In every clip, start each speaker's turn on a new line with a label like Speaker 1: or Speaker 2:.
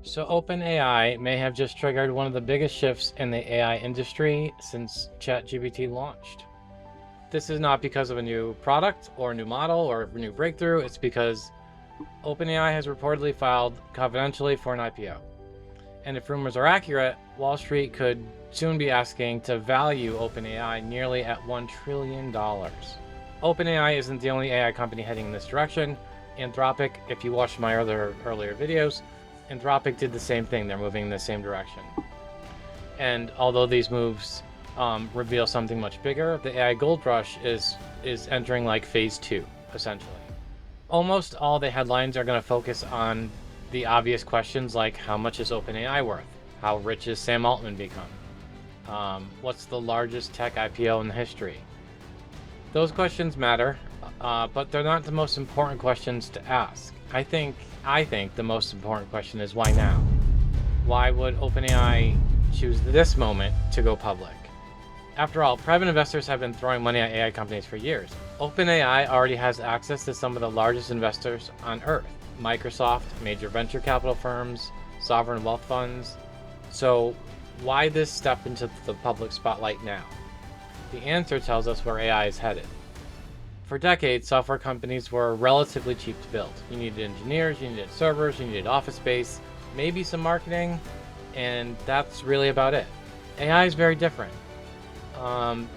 Speaker 1: So OpenAI may have just triggered one of the biggest shifts in the AI industry since ChatGPT launched. This is not because of a new product or a new model or a new breakthrough. It's because OpenAI has reportedly filed confidentially for an IPO. And if rumors are accurate, Wall Street could soon be asking to value OpenAI nearly at $1 trillion. OpenAI isn't the only AI company heading in this direction. Anthropic, if you watched my earlier videos, Anthropic did the same thing. They're moving in the same direction. And although these moves reveal something much bigger, the AI gold rush is entering like phase 2, essentially. Almost all the headlines are going to focus on the obvious questions like how much is OpenAI worth? How rich has Sam Altman become? What's the largest tech IPO in history? Those questions matter, but they're not the most important questions to ask. I think the most important question is why now? Why would OpenAI choose this moment to go public? After all, private investors have been throwing money at AI companies for years. OpenAI already has access to some of the largest investors on Earth: Microsoft, major venture capital firms, sovereign wealth funds. So why this step into the public spotlight now? The answer tells us where AI is headed. For decades, software companies were relatively cheap to build. You needed engineers, you needed servers, you needed office space, maybe some marketing, and that's really about it. AI is very different.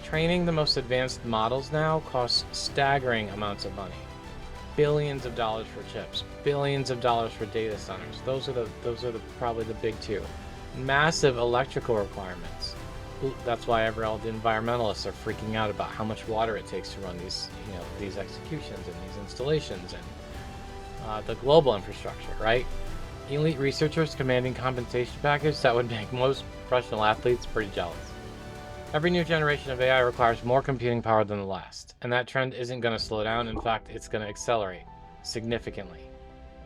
Speaker 1: Training the most advanced models now costs staggering amounts of money. Billions of dollars for chips, billions of dollars for data centers. Those are probably the big two. Massive electrical requirements. That's why all the environmentalists are freaking out about how much water it takes to run these executions and these installations and the global infrastructure, right? Elite researchers commanding compensation package that would make most professional athletes pretty jealous. Every new generation of AI requires more computing power than the last, and that trend isn't going to slow down. In fact, it's going to accelerate significantly.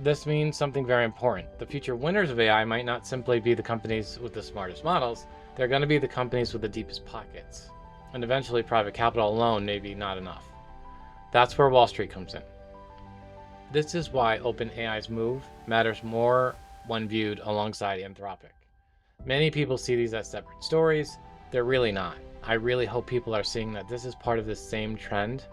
Speaker 1: This means something very important. The future winners of AI might not simply be the companies with the smartest models. They're going to be the companies with the deepest pockets. And eventually, private capital alone may be not enough. That's where Wall Street comes in. This is why OpenAI's move matters more when viewed alongside Anthropic. Many people see these as separate stories. They're really not. I really hope people are seeing that this is part of the same trend.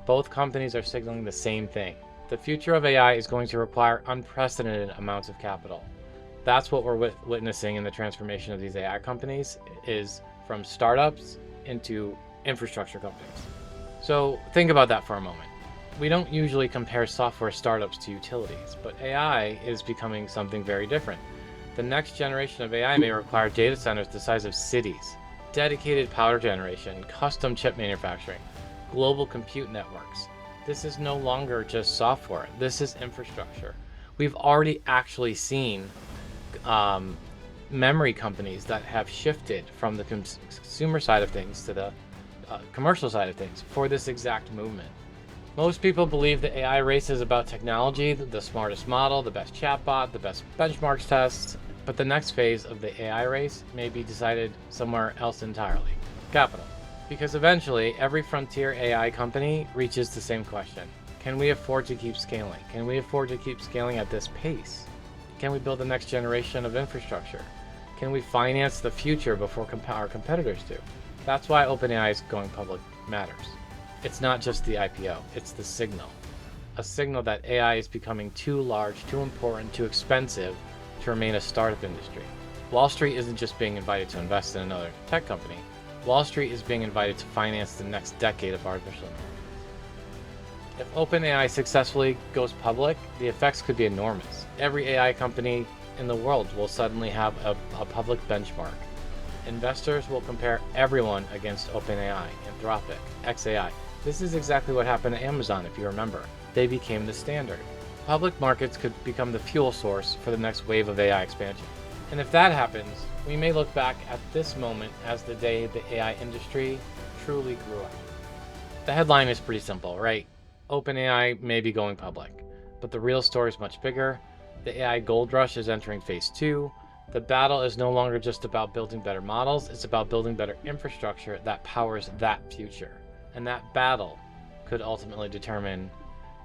Speaker 1: Both companies are signaling the same thing. The future of AI is going to require unprecedented amounts of capital. That's what we're witnessing in the transformation of these AI companies, is from startups into infrastructure companies. So think about that for a moment. We don't usually compare software startups to utilities, but AI is becoming something very different. The next generation of AI may require data centers the size of cities, dedicated power generation, custom chip manufacturing, global compute networks. This is no longer just software. This is infrastructure. We've already actually seen memory companies that have shifted from the consumer side of things to the commercial side of things for this exact movement. Most people believe the AI race is about technology, the smartest model, the best chatbot, the best benchmarks tests, but the next phase of the AI race may be decided somewhere else entirely: capital. Because eventually, every frontier AI company reaches the same question. Can we afford to keep scaling? Can we afford to keep scaling at this pace? Can we build the next generation of infrastructure? Can we finance the future before our competitors do? That's why OpenAI's going public matters. It's not just the IPO, it's the signal. A signal that AI is becoming too large, too important, too expensive to remain a startup industry. Wall Street isn't just being invited to invest in another tech company. Wall Street is being invited to finance the next decade of artificial intelligence. If OpenAI successfully goes public, the effects could be enormous. Every AI company in the world will suddenly have a public benchmark. Investors will compare everyone against OpenAI, Anthropic, xAI. This is exactly what happened to Amazon, if you remember. They became the standard. Public markets could become the fuel source for the next wave of AI expansion. And if that happens, we may look back at this moment as the day the AI industry truly grew up. The headline is pretty simple, right? OpenAI may be going public, but the real story is much bigger. The AI gold rush is entering phase 2. The battle is no longer just about building better models, it's about building better infrastructure that powers that future. And that battle could ultimately determine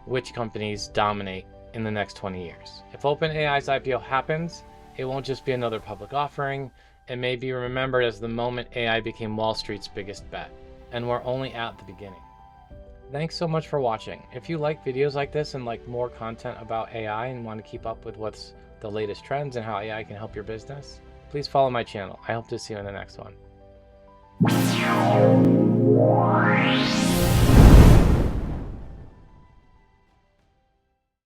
Speaker 1: which companies dominate in the next 20 years. If OpenAI's IPO happens, It won't just be another public offering. It may be remembered as the moment AI became Wall Street's biggest bet. And we're only at the beginning. Thanks so much for watching. If you like videos like this and like more content about AI and want to keep up with what's the latest trends and how AI can help your business, please follow my channel. I hope to see you in the next one.